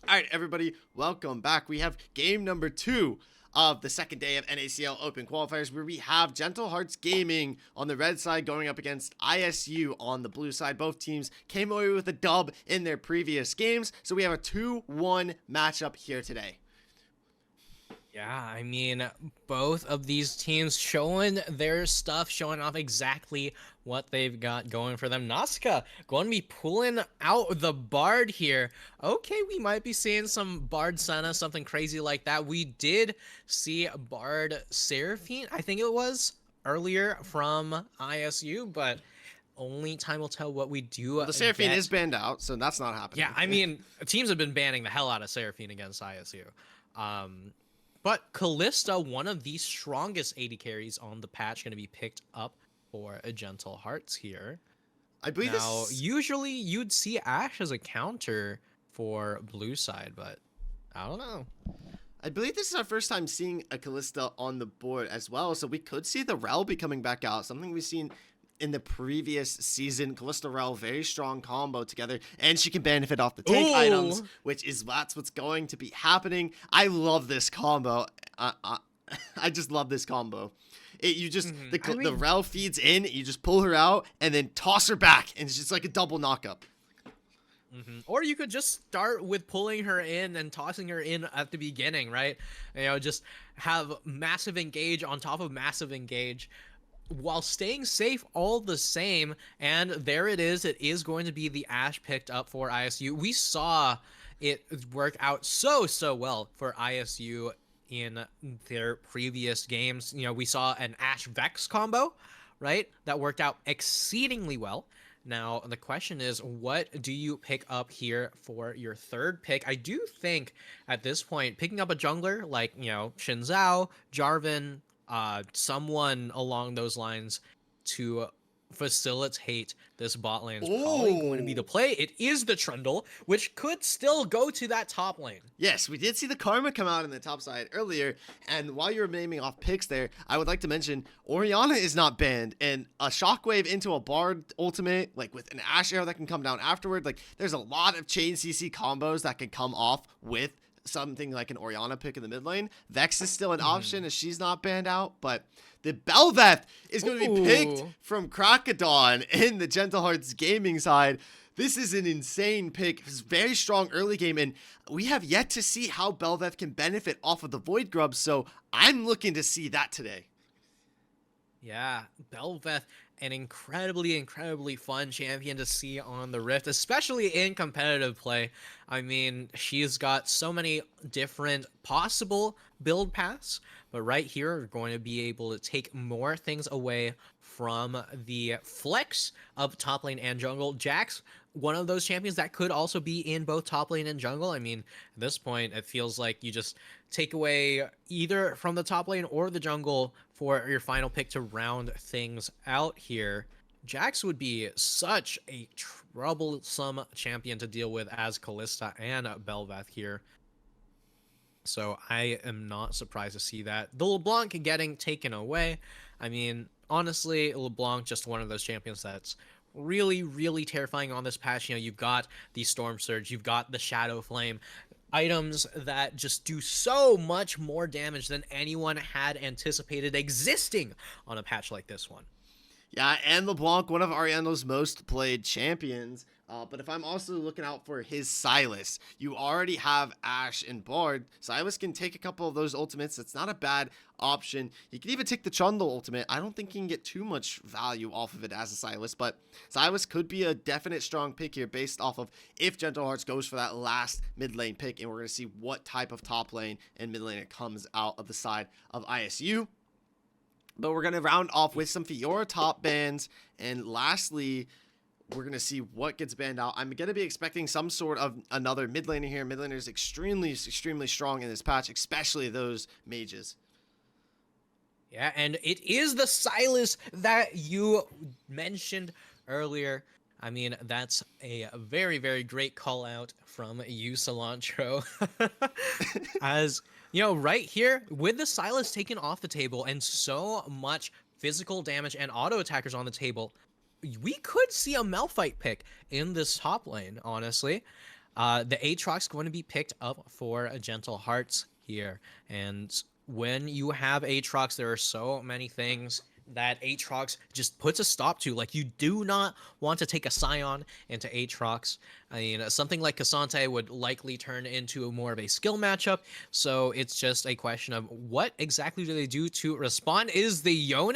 All right, everybody, welcome back. We have game number 2 of the second day of NACL Open Qualifiers, where we have Gentle Hearts Gaming on the red side going up against ISU on the blue side. Both teams came away with a dub in their previous games, so we have a 2-1 matchup here today. Yeah, I mean, both of these teams showing their stuff, showing off exactly what they've got going for them. Nazca going to be pulling out the Bard here. Okay, we might be seeing some Bard Senna, something crazy like that. We did see Bard Seraphine, I think it was, earlier from ISU, but only time will tell what we do Well, the Seraphine get. is banned out, so that's not happening. Yeah, I mean, teams have been banning the hell out of Seraphine against ISU. But Callista, one of the strongest AD carries on the patch, going to be picked up for a Gentle Hearts here. I believe now, usually you'd see Ashe as a counter for blue side, but I don't know. I believe this is our first time seeing a Callista on the board as well, so we could see the Rel be coming back out, something we've seen in the previous season. Callista Rel, very strong combo together, and she can benefit off the tank items, which is that's what's going to be happening. I love this combo. I just love this combo. The Rel feeds in, you just pull her out and then toss her back, and it's just like a double knockup. Or you could just start with pulling her in and tossing her in at the beginning, right? You know, just have massive engage on top of massive engage, while staying safe all the same. And there it is. It is going to be the Ashe picked up for ISU. We saw it work out so well for ISU in their previous games. You know, we saw an Ashe Vex combo, right? That worked out exceedingly well. Now, the question is, what do you pick up here for your third pick? I do think at this point, picking up a jungler like, you know, Xin Zhao, Jarvan, someone along those lines to facilitate this bot lane is probably going to be the play. It is the Trundle, which could still go to that top lane. Yes, we did see the Karma come out in the top side earlier, and while you were naming off picks there, I would like to mention Orianna is not banned, and a Shockwave into a Bard ultimate, like with an Ashe arrow that can come down afterward, like there's a lot of chain CC combos that can come off with something like an Orianna pick in the mid lane. Vex is still an option as she's not banned out, but the Bel'Veth is going to be picked from Crocodon in the Gentle Hearts Gaming side. This is an insane pick. It's very strong early game, and we have yet to see how Bel'Veth can benefit off of the Void Grub, so I'm looking to see that today. Yeah, Bel'Veth, an incredibly fun champion to see on the Rift, especially in competitive play. I mean, she's got so many different possible build paths, but right here we're going to be able to take more things away from the flex of top lane and jungle. Jax, one of those champions that could also be in both top lane and jungle. I mean, at this point, it feels like you just take away either from the top lane or the jungle for your final pick to round things out here. Jax would be such a troublesome champion to deal with as Callista and Bel'Veth here. So I am not surprised to see that. The LeBlanc getting taken away. I mean, honestly, LeBlanc just one of those champions that's really terrifying on this patch. You know, you've got the Storm Surge, you've got the Shadow Flame, items that just do so much more damage than anyone had anticipated existing on a patch like this one. Yeah, and LeBlanc, one of Ariando's most played champions. But if I'm also looking out for his Sylas, you already have Ashe and Bard. Sylas can take a couple of those ultimates. It's not a bad option. You can even take the Trundle ultimate. I don't think you can get too much value off of it as a Sylas, but Sylas could be a definite strong pick here based off of if Gentle Hearts goes for that last mid lane pick, and we're going to see what type of top lane and mid lane comes out of the side of ISU. But we're going to round off with some Fiora top bans, and lastly, we're going to see what gets banned out. I'm going to be expecting some sort of another mid laner here. Mid laner is extremely strong in this patch, especially those mages. Yeah, and it is the Sylas that you mentioned earlier. I mean, that's a very great call out from you, Cilantro. As, you know, right here, with the Sylas taken off the table and so much physical damage and auto attackers on the table, we could see a Malphite pick in this top lane, honestly. The Aatrox going to be picked up for Gentle Hearts here. And when you have Aatrox, there are so many things that Aatrox just puts a stop to. Like, you do not want to take a Scion into Aatrox. I mean, something like Cassante would likely turn into more of a skill matchup. So it's just a question of what exactly do they do to respond? Is the Yone?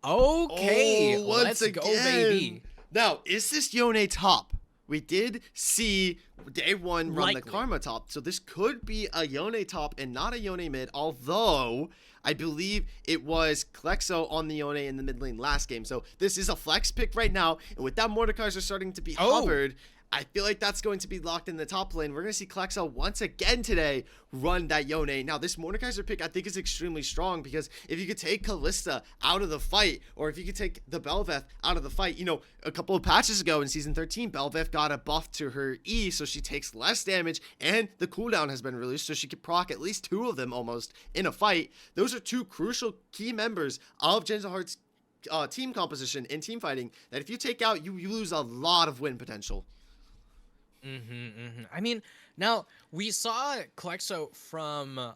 Okay, Oh, once let's go, again. baby. Now, is this Yone top? We did see day one run the Likely. Karma top, so this could be a Yone top and not a Yone mid, although I believe it was Klexo on the Yone in the mid lane last game. So this is a flex pick right now, and with that Mordekaiser starting to be hovered, I feel like that's going to be locked in the top lane. We're going to see Klexo once again today run that Yone. Now, this Mordekaiser pick I think is extremely strong because if you could take Kalista out of the fight, or if you could take the Bel'Veth out of the fight, you know, a couple of patches ago in Season 13, Bel'Veth got a buff to her E, so she takes less damage, and the cooldown has been released, so she could proc at least 2 of them almost in a fight. Those are 2 crucial key members of Gentle Heart's team composition in team fighting that if you take out, you lose a lot of win potential. I mean, now we saw Klexo from,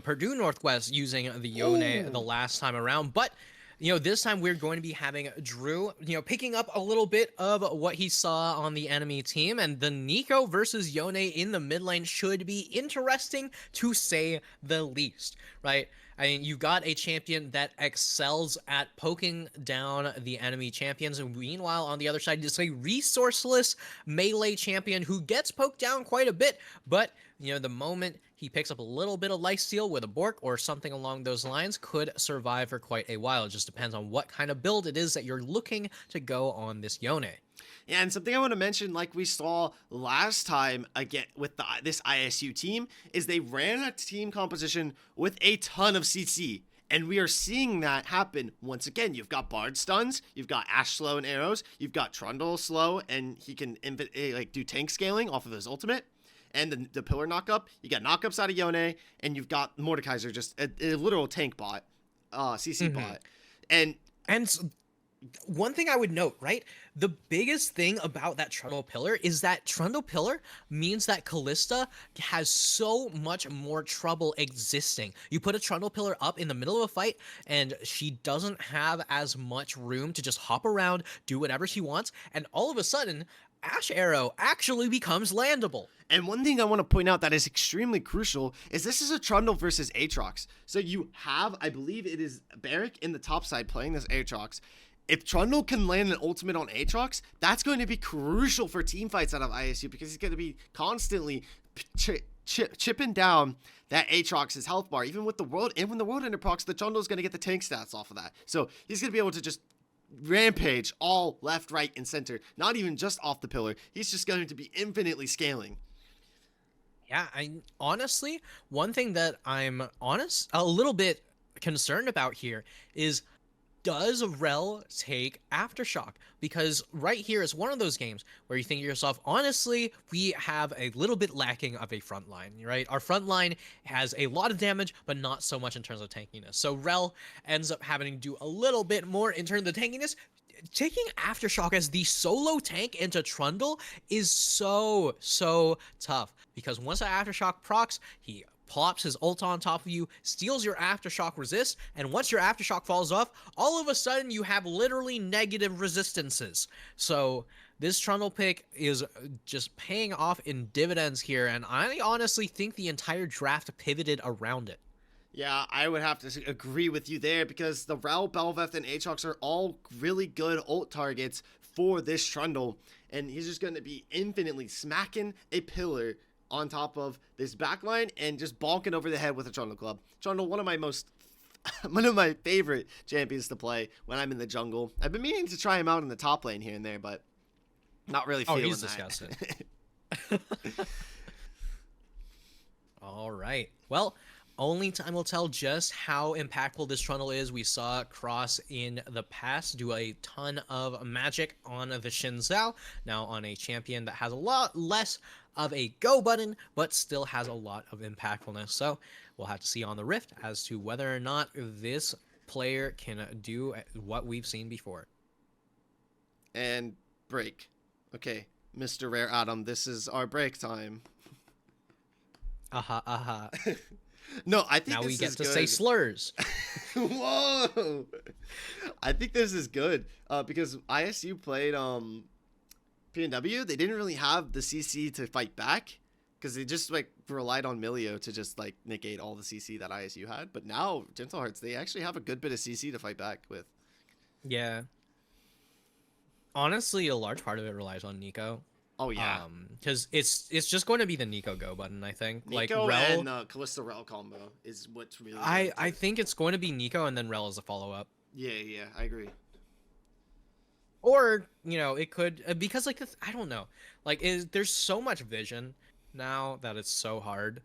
Purdue Northwest using the Yone the last time around, but this time we're going to be having Drew, picking up a little bit of what he saw on the enemy team, and the Nico versus Yone in the mid lane should be interesting to say the least, right? I mean, you got a champion that excels at poking down the enemy champions, and meanwhile, on the other side, just a resourceless melee champion who gets poked down quite a bit, but, the moment he picks up a little bit of lifesteal with a Bork or something along those lines, could survive for quite a while. It just depends on what kind of build it is that you're looking to go on this Yone. Yeah, and something I want to mention, like we saw last time again with this ISU team, is they ran a team composition with a ton of CC. And we are seeing that happen once again. You've got Bard stuns, you've got Ashe slow and arrows, you've got Trundle slow, and he can do tank scaling off of his ultimate. And the pillar knockup, you got knockups out of Yone, and you've got Mordekaiser, just a literal tank bot, CC bot. And one thing I would note, right? The biggest thing about that Trundle Pillar is that Trundle Pillar means that Kalista has so much more trouble existing. You put a Trundle Pillar up in the middle of a fight, and she doesn't have as much room to just hop around, do whatever she wants, and all of a sudden, Ashe Arrow actually becomes landable. And one thing I want to point out that is extremely crucial is this is a Trundle versus Aatrox. So you have, I believe it is Barrick in the top side playing this Aatrox. If Trundle can land an ultimate on Aatrox, that's going to be crucial for team fights out of ISU because he's going to be constantly chipping down that Aatrox's health bar. Even with the world, and when the world ender procs, the Trundle is going to get the tank stats off of that. So he's going to be able to just rampage all left, right, and center. Not even just off the pillar. He's just going to be infinitely scaling. Yeah, honestly, one thing that I'm a little bit concerned about here is, does Rel take Aftershock? Because right here is one of those games where you think to yourself, honestly, we have a little bit lacking of a front line, right? Our front line has a lot of damage, but not so much in terms of tankiness. So Rel ends up having to do a little bit more in terms of the tankiness. Taking Aftershock as the solo tank into Trundle is so tough, because once that Aftershock procs, he plops his ult on top of you, steals your Aftershock resist, and once your Aftershock falls off, all of a sudden you have literally negative resistances. So this Trundle pick is just paying off in dividends here, and I honestly think the entire draft pivoted around it. Yeah, I would have to agree with you there because the Rel, Bel'Veth, and Aatrox are all really good ult targets for this Trundle, and he's just going to be infinitely smacking a pillar on top of this backline and just bonking over the head with a Trundle Club. Trundle, one of my favorite champions to play when I'm in the jungle. I've been meaning to try him out in the top lane here and there, but not really feeling he's that. Disgusting. All right. Well, only time will tell just how impactful this Trundle is. We saw Cross in the past do a ton of magic on the Xin Zhao, now on a champion that has a lot less of a go button, but still has a lot of impactfulness. So we'll have to see on the Rift as to whether or not this player can do what we've seen before. And break. Okay. Mr. Rare Adam, this is our break time. Aha, aha. No, I think Now this we get is to good. say slurs. Whoa! I think this is good because ISU played PNW. They didn't really have the CC to fight back because they just like relied on Milio to just like negate all the CC that ISU had. But now Gentle Hearts, they actually have a good bit of CC to fight back with. Yeah. Honestly, a large part of it relies on Nico. Oh yeah, Because it's just going to be the Nico go button, I think. Nico like Rel, and Callisto Rel combo is what's really. I think it's going to be Nico and then Rel as a follow up. Yeah, I agree. Or it could because like I don't know, like there's so much vision now that it's so hard.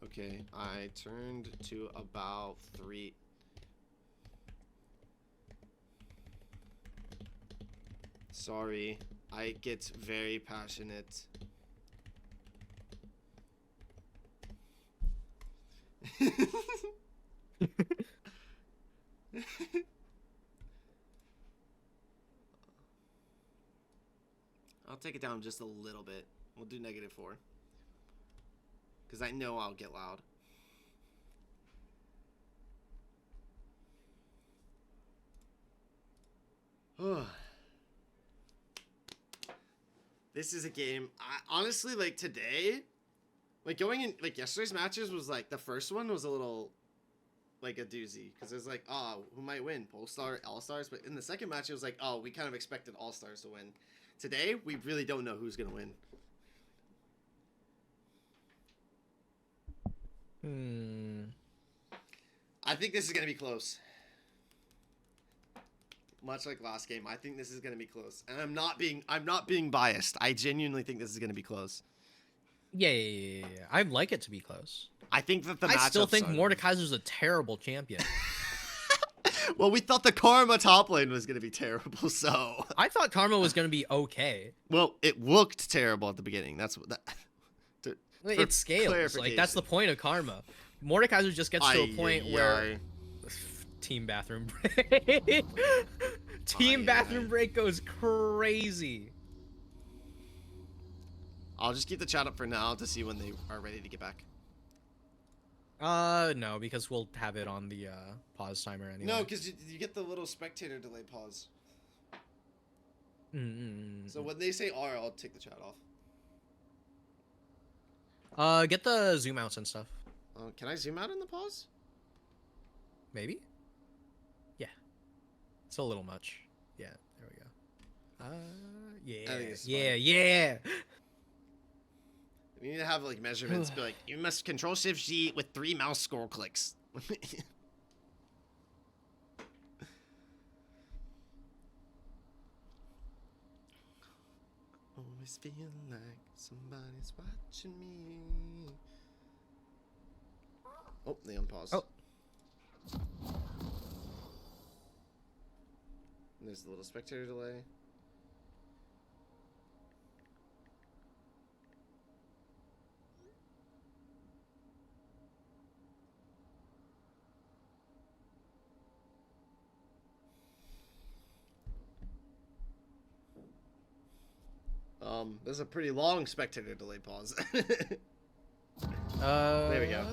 Okay, I turned to about 3. Sorry, I get very passionate. I'll take it down just a little bit. We'll do -4. Because I know I'll get loud. This is a game. Honestly, like today, like going in, like yesterday's matches was like the first one was a little like a doozy because it was like, oh, who might win? Polestar, All Stars. But in the second match, it was like, oh, we kind of expected All Stars to win. Today, we really don't know who's gonna win. I think this is gonna be close. Much like last game, I think this is gonna be close, and I'm not being biased. I genuinely think this is gonna be close. Yeah. I'd like it to be close. I think that I still think Mordekaiser's a terrible champion. Well, we thought the Karma top lane was gonna be terrible, so I thought Karma was gonna be okay. Well, it looked terrible at the beginning. That's what that. It scales. Like that's the point of Karma. Mordekaiser just gets to a point where team bathroom break. Bathroom break goes crazy. I'll just keep the chat up for now to see when they are ready to get back. No, because we'll have it on the pause timer anyway. No, because you get the little spectator delay pause. So when they say R, I'll take the chat off. Get the zoom outs and stuff. Can I zoom out in the pause? Maybe? Yeah. It's a little much. Yeah, there we go. Yeah. We need to have like measurements. Be like, you must Control Shift G with 3 mouse scroll clicks. Always feel like somebody's watching me. Oh, they unpaused. Oh. There's the little spectator delay. There's a pretty long spectator delay pause. There we go.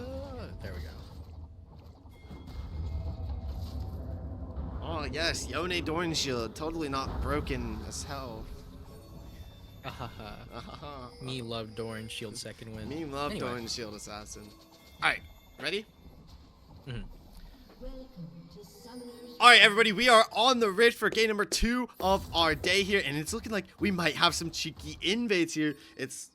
There we go. Oh yes, Yone Dorn Shield, totally not broken as hell. Me love Doran Shield second win. Me love anyway. Dorn Shield Assassin. Alright, ready? Alright everybody, we are on the ridge for game number 2 of our day here, and it's looking like we might have some cheeky invades here. It's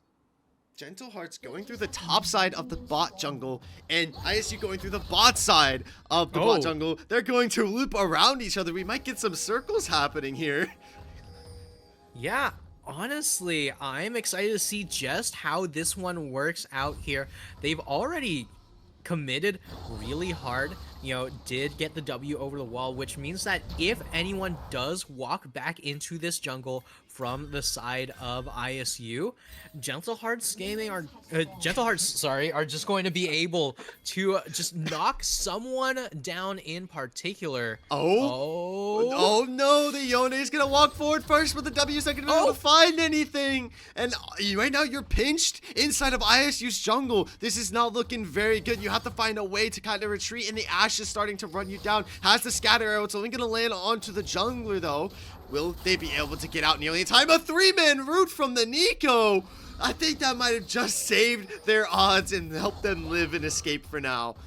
Gentle Hearts going through the top side of the bot jungle, and ISU going through the bot side of the bot jungle. They're going to loop around each other. We might get some circles happening here. Yeah, honestly, I'm excited to see just how this one works out here. They've already committed really hard, did get the W over the wall, which means that if anyone does walk back into this jungle from the side of ISU, Gentle Hearts, sorry, are just going to be able to just knock someone down in particular. Oh no, the Yone is gonna walk forward first, but the W's not gonna be able to find anything. And right now you're pinched inside of ISU's jungle. This is not looking very good. You have to find a way to kind of retreat, and the Ashe is starting to run you down. Has the scatter arrow. It's only gonna land onto the jungler though. Will they be able to get out nearly in time? A 3-man root from the Nico. I think that might have just saved their odds and helped them live and escape for now.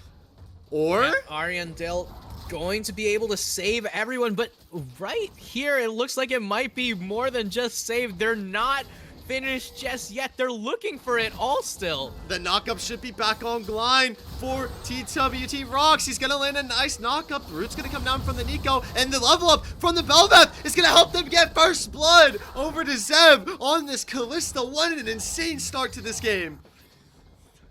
Or Ariandel going to be able to save everyone, but right here it looks like it might be more than just save. They're not finished just yet. They're looking for it all still. The knockup should be back online for TWT Rocks. He's gonna land a nice knockup. Root's gonna come down from the Nico, and the level up from the Bel'Veth is gonna help them get first blood over to Zeb on this Kalista. What an insane start to this game.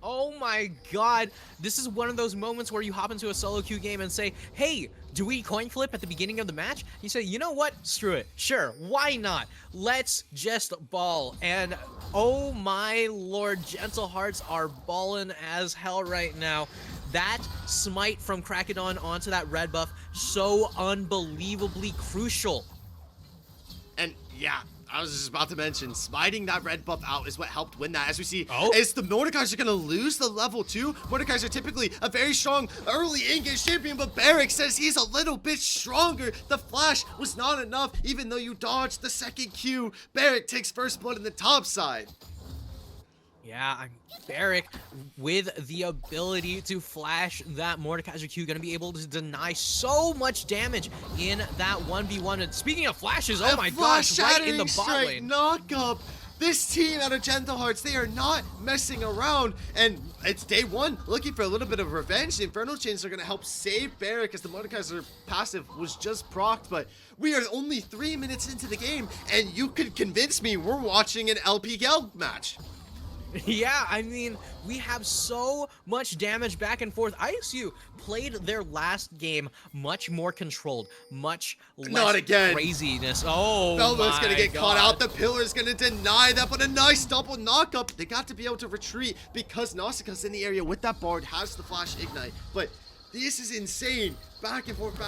Oh my god, this is one of those moments where you hop into a solo queue game and say, hey, do we coin flip at the beginning of the match? You say, you know what? Screw it. Sure, why not? Let's just ball. And oh my lord, Gentle Hearts are balling as hell right now. That smite from Krakodon onto that red buff, so unbelievably crucial. And yeah, I was just about to mention, smiting that red buff out is what helped win that. As we see, is the Mordekaiser are going to lose the level 2. Mordekaiser are typically a very strong early engage champion, but Barrick says he's a little bit stronger. The flash was not enough, even though you dodged the second Q. Barrick takes first blood in the top side. Yeah, Barrick with the ability to flash that Mordekaiser Q, gonna be able to deny so much damage in that 1v1. And speaking of flashes, oh my gosh, right in the bot lane. Knockup. This team out of Gentle Hearts, they are not messing around, and it's day one, looking for a little bit of revenge. The Infernal Chains are going to help save Barrick as the Mordekaiser passive was just procced, but we are only 3 minutes into the game, and you could convince me we're watching an LPL match. Yeah, I mean, we have so much damage back and forth. ISU played their last game much more controlled, much less craziness. Oh, Bel'Veth's gonna get caught out. The Pillar's gonna deny that, but a nice double knockup. They got to be able to retreat because Nausicaa's in the area with that Bard, has the flash ignite, but this is insane. Back and forth,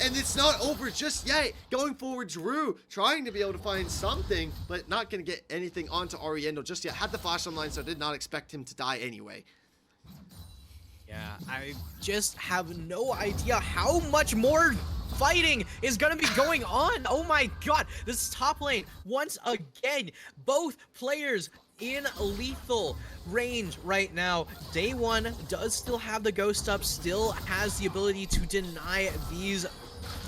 and it's not over just yet. Going forward, Drew trying to be able to find something, but not going to get anything onto Ariendo just yet. Had the flash online, so I did not expect him to die anyway. Yeah, I just have no idea how much more fighting is going to be going on. Oh my god, this top lane, once again, both players in lethal range right now. Day one does still have the ghost up, still has the ability to deny these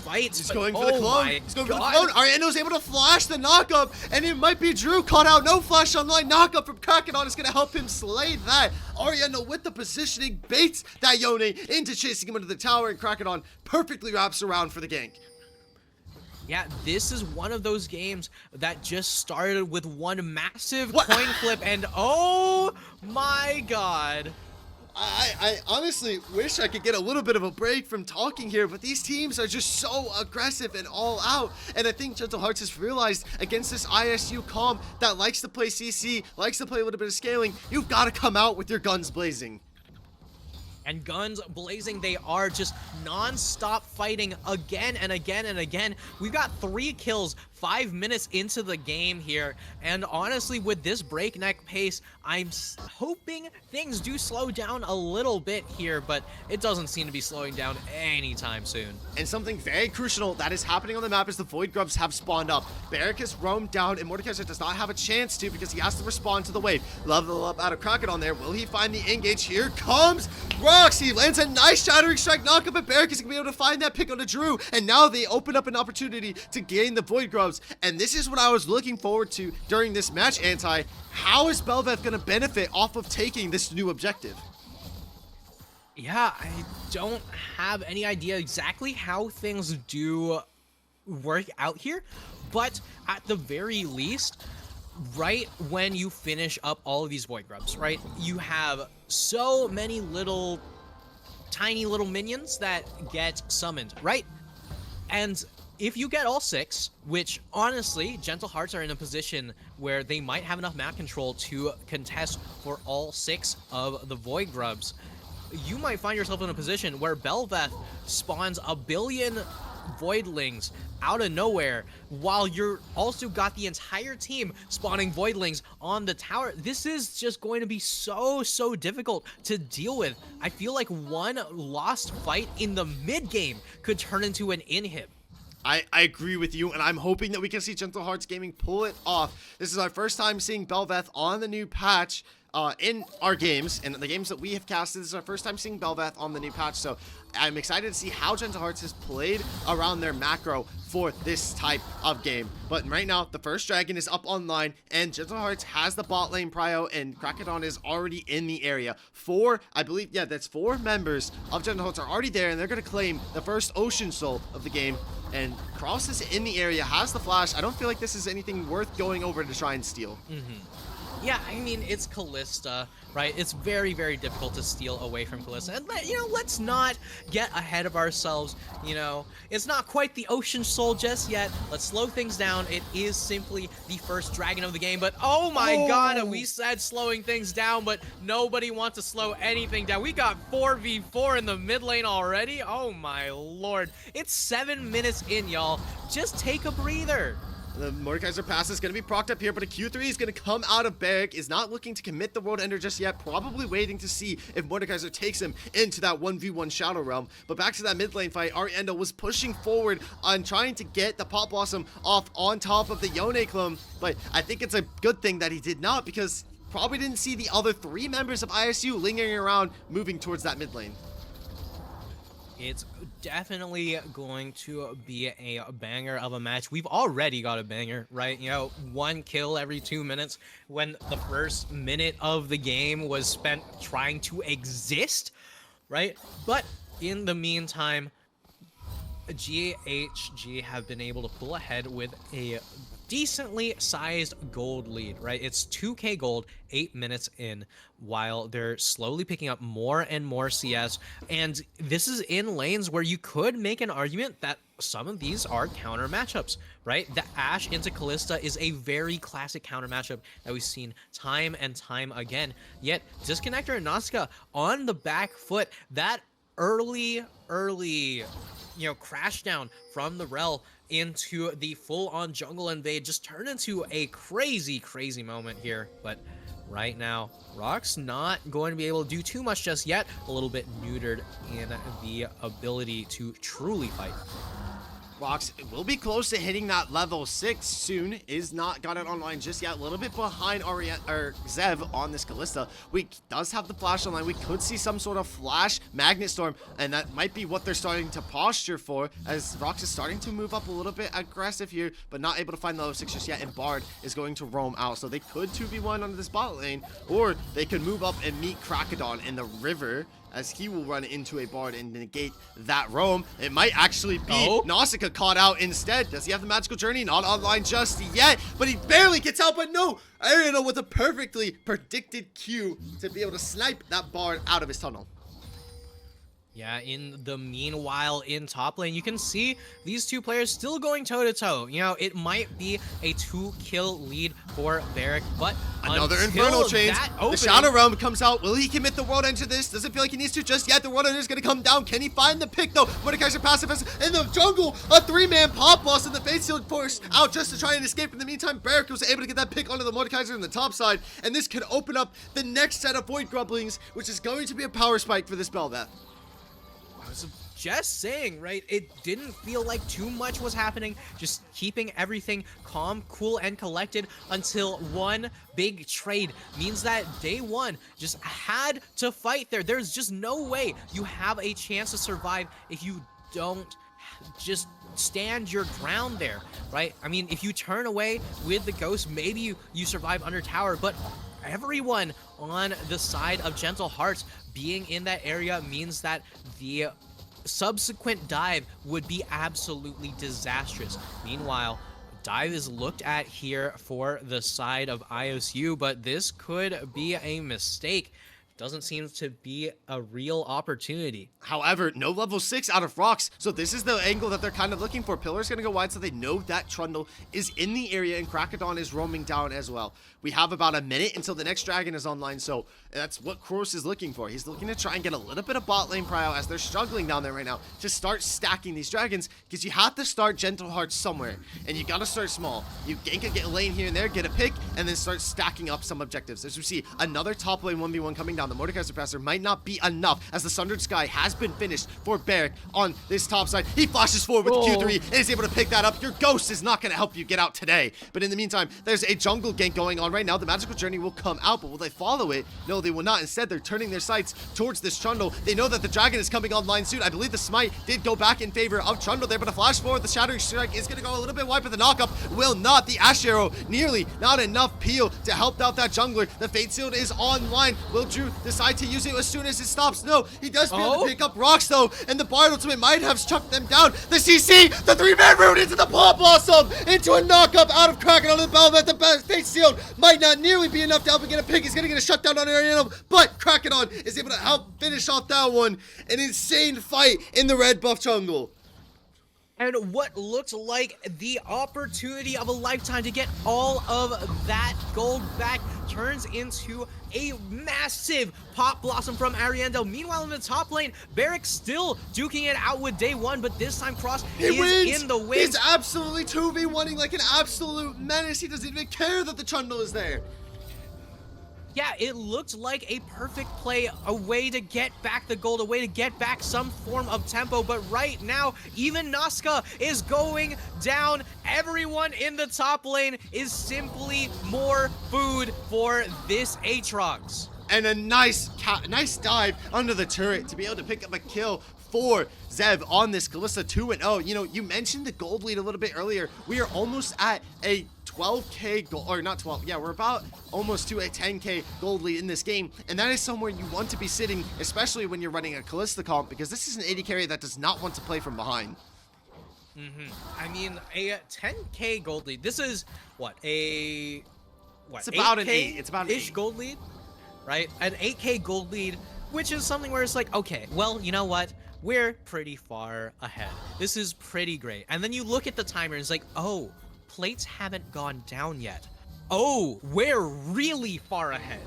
fights. He's going for the clone. He's going for the clone. Ariendo's able to flash the knockup, and it might be Drew caught out. No flash online. Knockup from Krakodon is going to help him slay that. Ariendo with the positioning baits that Yone into chasing him into the tower, and Krakodon perfectly wraps around for the gank. Yeah, this is one of those games that just started with one massive coin flip, and oh my god. I honestly wish I could get a little bit of a break from talking here, but these teams are just so aggressive and all out. And I think Gentle Hearts has realized against this ISU comp that likes to play CC, likes to play a little bit of scaling, you've got to come out with your guns blazing. And guns blazing, they are just non-stop fighting again and again and again. We've got 3 kills 5 minutes into the game here, and honestly, with this breakneck pace, I'm hoping things do slow down a little bit here, but it doesn't seem to be slowing down anytime soon. And something very crucial that is happening on the map is the Void Grubs have spawned up. Barrick has roamed down, and Mordekaiser does not have a chance to because he has to respond to the wave. Level up out of Krakodon there. Will he find the engage? Here comes Rocks. He lands a nice Shattering Strike knockup, and Barrick is going to be able to find that pick on a Drew, and now they open up an opportunity to gain the Void Grubs. And this is what I was looking forward to during this match, Anti. How is Bel'Veth going to benefit off of taking this new objective? Yeah, I don't have any idea exactly how things do work out here, but at the very least, right when you finish up all of these Void Grubs, right, you have so many little tiny little minions that get summoned, right? And if you get all 6, which honestly, Gentle Hearts are in a position where they might have enough map control to contest for all 6 of the Void Grubs, you might find yourself in a position where Belveth spawns a billion Voidlings out of nowhere, while you're also got the entire team spawning Voidlings on the tower. This is just going to be so difficult to deal with. I feel like one lost fight in the mid game could turn into an inhib. I agree with you, and I'm hoping that we can see Gentle Hearts Gaming pull it off. This is our first time seeing Belveth on the new patch in our games, and the games that we have casted. This is our first time seeing Belveth on the new patch, so I'm excited to see how Gentle Hearts has played around their macro for this type of game. But right now, the first dragon is up online, and Gentle Hearts has the bot lane prio, and Krakodon is already in the area. I believe, yeah, that's 4 members of Gentle Hearts are already there, and they're going to claim the first Ocean Soul of the game. And Cross is in the area, has the flash. I don't feel like this is anything worth going over to try and steal. Yeah, I mean, it's Kalista, right? It's very difficult to steal away from Kalista. And, let's not get ahead of ourselves, It's not quite the Ocean Soul just yet. Let's slow things down. It is simply the first dragon of the game. But, oh my god, we said slowing things down, but nobody wants to slow anything down. We got 4v4 in the mid lane already. Oh my lord. It's 7 minutes in, y'all. Just take a breather. The Mordekaiser pass is going to be procced up here, but a Q3 is going to come out of Barrack, is not looking to commit the World Ender just yet, probably waiting to see if Mordekaiser takes him into that 1v1 Shadow Realm. But back to that mid lane fight, Arienda was pushing forward on trying to get the Pot Blossom off on top of the NACLQ, but I think it's a good thing that he did not, because probably didn't see the other 3 members of ISU lingering around moving towards that mid lane. It's definitely going to be a banger of a match. We've already got a banger, right? 1 kill every 2 minutes, when the first minute of the game was spent trying to exist, right? But in the meantime, GHG have been able to pull ahead with a decently sized gold lead, right? It's 2k gold 8 minutes in, while they're slowly picking up more and more CS. And this is in lanes where you could make an argument that some of these are counter matchups, right? The Ashe into Kalista is a very classic counter matchup that we've seen time and time again. Yet Disconnector and Nausicaa on the back foot. That early crash down from the Rel into the full-on jungle invade just turned into a crazy moment here. But right now, Rock's not going to be able to do too much just yet. A little bit neutered in the ability to truly fight. Rox will be close to hitting that level 6 soon. Is not got it online just yet. A little bit behind Zev on this Kalista. We does have the flash online. We could see some sort of flash magnet storm, and that might be what they're starting to posture for, as Rox is starting to move up a little bit aggressive here, but not able to find the level 6 just yet, and Bard is going to roam out. So they could 2v1 on this bot lane, or they could move up and meet Krakodon in the river, as he will run into a Bard and negate that roam. It might actually be Nausicaa caught out instead. Does he have the magical journey? Not online just yet, but he barely gets out. But no, Ariana with a perfectly predicted Q to be able to snipe that Bard out of his tunnel. Yeah, in the meanwhile, in top lane, you can see these two players still going toe-to-toe. It might be a 2-kill lead for Barrack, but another Infernal Chains. The Shadow Realm comes out. Will he commit the World Ender to this? Doesn't feel like he needs to just yet. The World Ender is going to come down. Can he find the pick, though? Mordekaiser passive in the jungle. A 3-man pop boss, and the Fate Shield forced out just to try and escape. In the meantime, Barrack was able to get that pick onto the Mordekaiser in the top side, and this could open up the next set of Void Grumblings, which is going to be a power spike for this Belveth. I was just saying, right? It didn't feel like too much was happening, just keeping everything calm, cool, and collected until one big trade means that day one just had to fight there. There's just no way you have a chance to survive if you don't just stand your ground there, right? I mean, if you turn away with the ghost, maybe you survive under tower, but everyone on the side of Gentle Hearts being in that area means that the subsequent dive would be absolutely disastrous. Meanwhile, dive is looked at here for the side of ISU, but this could be a mistake. doesn't seem to be a real opportunity. However, no level 6 out of rocks, so this is the angle that they're kind of looking for. Pillar's going to go wide so they know that Trundle is in the area and Krakadon is roaming down as well. We have about a minute until the next dragon is online, so that's what Kroos is looking for. He's looking to try and get a little bit of bot lane prio as they're struggling down there right now to start stacking these dragons, because you have to start Gentle Hearts somewhere, and you got to start small. You can get a lane here and there, get a pick, and then start stacking up some objectives. As we see, another top lane 1v1 coming down. The Mordecai Suppressor might not be enough, as the Sundered Sky has been finished for Barrack on this top side. He flashes forward with Q3 and is able to pick that up. Your Ghost is not going to help you get out today. But in the meantime, there's a jungle gank going on right now. The Magical Journey will come out, but will they follow it? No, they will not. Instead, they're turning their sights towards this Trundle. They know that the dragon is coming online soon. I believe the Smite did go back in favor of Trundle there, but a flash forward, the Shattering Strike is going to go a little bit wide, but the knockup will not. The Ash Arrow, nearly not enough peel to help out that jungler. The Fate Shield is online. Will Drew decide to use it as soon as it stops? No, he does be able to pick up rocks though, and the Bard Ultimate might have struck them down. The CC, the 3-man rune into the Paw Blossom, into a knockup out of Kraken on the Belvet. The Fate Shield might not nearly be enough to help him get a pick. He's going to get a shutdown on Ariana, but Kraken is able to help finish off that one. An insane fight in the red buff jungle. And what looked like the opportunity of a lifetime to get all of that gold back turns into a massive Pop Blossom from Ariandel. Meanwhile, in the top lane, Barrack still duking it out with Day One, but this time Cross is in the win. He's absolutely 2v1ing like an absolute menace. He doesn't even care that the Trundle is there. Yeah, it looked like a perfect play, a way to get back the gold, a way to get back some form of tempo, but right now, even Nazca is going down. Everyone in the top lane is simply more food for this Aatrox. And a nice dive under the turret to be able to pick up a kill for Zev on this Kalista 2-0. You know, you mentioned the gold lead a little bit earlier. We are almost at a 12k gold, or not 12, yeah, we're about almost to a 10k gold lead in this game, and that is somewhere you want to be sitting, especially when you're running a Kalista comp, because this is an AD carry that does not want to play from behind. I mean, a 10k gold lead. This is what, it's about an 8. It's about an 8 gold lead, right? An 8k gold lead, which is something where it's like, okay, well, you know what? We're pretty far ahead. This is pretty great. And then you look at the timer and it's like, oh, plates haven't gone down yet. Oh, we're really far ahead.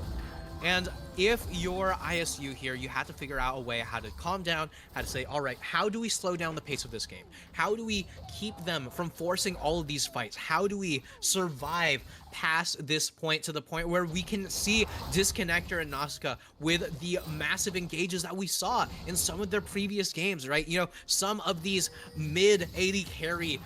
And if you're ISU here, you have to figure out a way how to calm down, how to say, all right, how do we slow down the pace of this game? How do we keep them from forcing all of these fights? How do we survive past this point to the point where we can see Disconnector and Nazca with the massive engages that we saw in some of their previous games, right? You know, some of these mid AD carry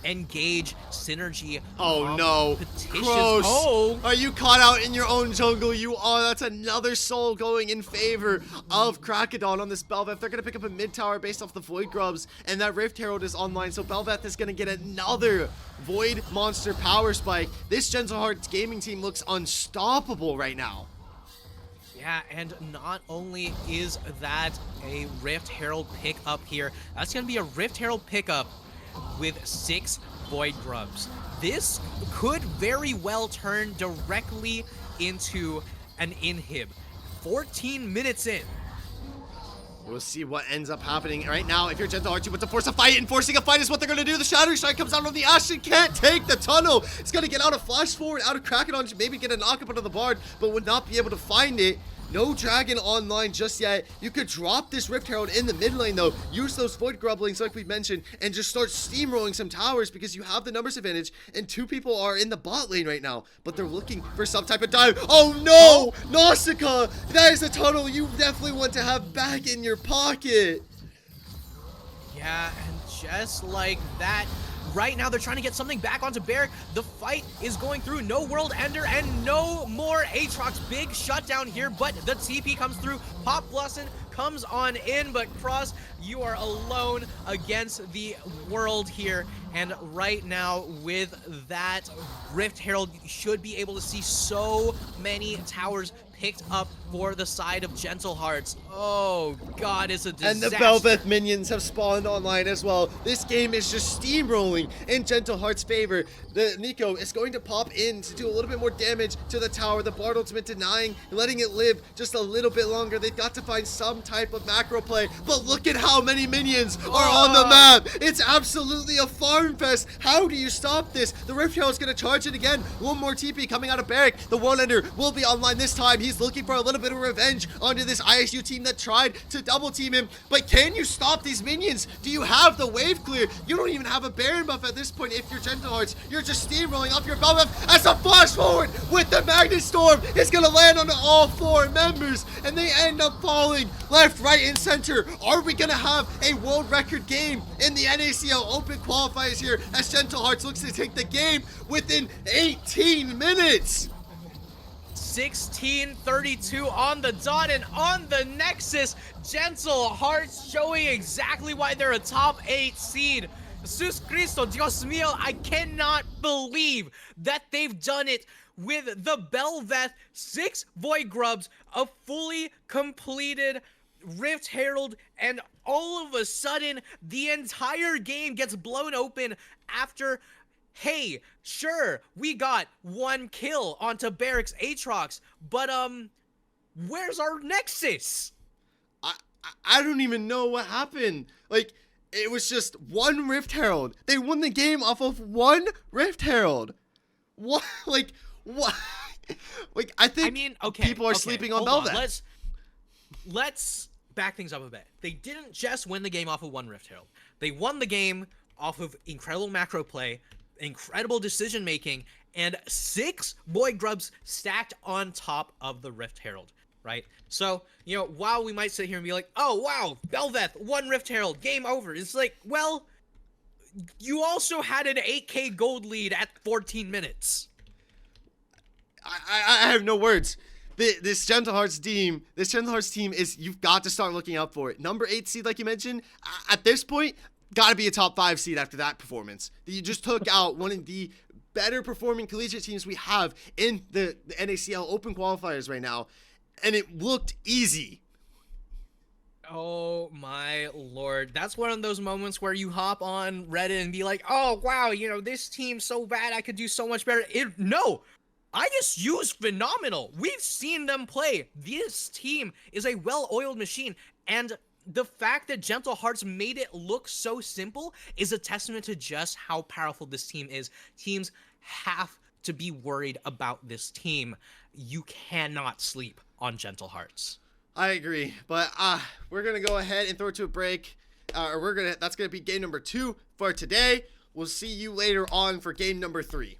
engage synergy. Oh no, Kroos, oh, are you caught out in your own jungle? You are. That's another soul going in favor of Krakadon on this Belveth. They're gonna pick up a mid tower based off the Void Grubs, and that Rift Herald is online, so Belveth is gonna get another Void Monster power spike. This Gentle Hearts gaming team looks unstoppable right now. Yeah, and not only is that a Rift Herald pickup here, that's gonna be a Rift Herald pickup with 6 Void Grubs. This could very well turn directly into an inhib. 14 minutes in. We'll see what ends up happening right now. If you're Gentle Hearts, you want to force a fight, and forcing a fight is what they're going to do. The Shattering Strike comes out on the Ashen, can't take the tunnel. It's going to get out of flash forward, out of Krakadon, maybe get a knockup onto the Bard, but would not be able to find it. No dragon online just yet. You could drop this Rift Herald in the mid lane though. Use those Void Grublings like we mentioned and just start steamrolling some towers because you have the numbers advantage and 2 people are in the bot lane right now. But they're looking for some type of dive. Oh no! Nausicaa! That is a tunnel you definitely want to have back in your pocket. Yeah, and just like that, right now they're trying to get something back onto Barrack. The fight is going through. No World Ender and no more Aatrox. Big shutdown here, but the TP comes through. Pop Blossom comes on in, but Cross, you are alone against the world here. And right now, with that Rift Herald, you should be able to see so many towers picked up for the side of Gentle Hearts. Oh god, it's a And disaster. the Belveth minions have spawned online as well. This game is just steamrolling in Gentle Heart's favor. The Nico is going to pop in to do a little bit more damage to the tower. The Bard ultimate denying, letting it live just a little bit longer. They've got to find some type of macro play, but look at how many minions are on the map. It's absolutely a farm fest. How do you stop this? The Rift Herald is going to charge it again. One more TP coming out of Barrack. The One-Ender will be online this time. He's looking for a little bit of revenge onto this ISU team that tried to double team him. But can you stop these minions? Do you have the wave clear? You don't even have a Baron buff at this point if you're Gentle Hearts. You're just steamrolling off your Belveth as a flash forward with the Magnet Storm is going to land on all 4 members, and they end up falling left, right, and center. Are we going to have a world record game in the NACL Open qualifiers here as Gentle Hearts looks to take the game within 18 minutes? 16:32 on the dot, and on the Nexus, Gentle Hearts showing exactly why they're a top 8 seed. Jesus Cristo, Dios mío, I cannot believe that they've done it with the Belveth, 6 Void Grubs, a fully completed Rift Herald, and all of a sudden, the entire game gets blown open after, hey, sure, we got 1 kill onto Barrack's Aatrox, but, where's our Nexus? I don't even know what happened. Like, it was just 1 Rift Herald. They won the game off of 1 Rift Herald. What? Like, what? Like, I think people are sleeping on Belveth. Let's back things up a bit. They didn't just win the game off of 1 Rift Herald. They won the game off of incredible macro play, incredible decision making, and 6 Void Grubs stacked on top of the Rift Herald, right? So, you know, while we might sit here and be like, oh wow, Belveth, 1 Rift Herald, game over, it's like, well, you also had an 8k gold lead at 14 minutes. I have no words. This Gentle Hearts team is, you've got to start looking out for it. Number 8 seed, like you mentioned, at this point, got to be a top 5 seed after that performance. You just took out one of the better performing collegiate teams we have in the NACL Open qualifiers right now, and it looked easy. Oh my lord. That's one of those moments where you hop on Reddit and be like, oh wow, you know, this team's so bad, I could do so much better. No! ISU's phenomenal. We've seen them play. This team is a well-oiled machine, and the fact that Gentle Hearts made it look so simple is a testament to just how powerful this team is. Teams have to be worried about this team. You cannot sleep on Gentle Hearts. I agree, but we're gonna go ahead and throw it to a break. That's gonna be game number 2 for today. We'll see you later on for game number 3.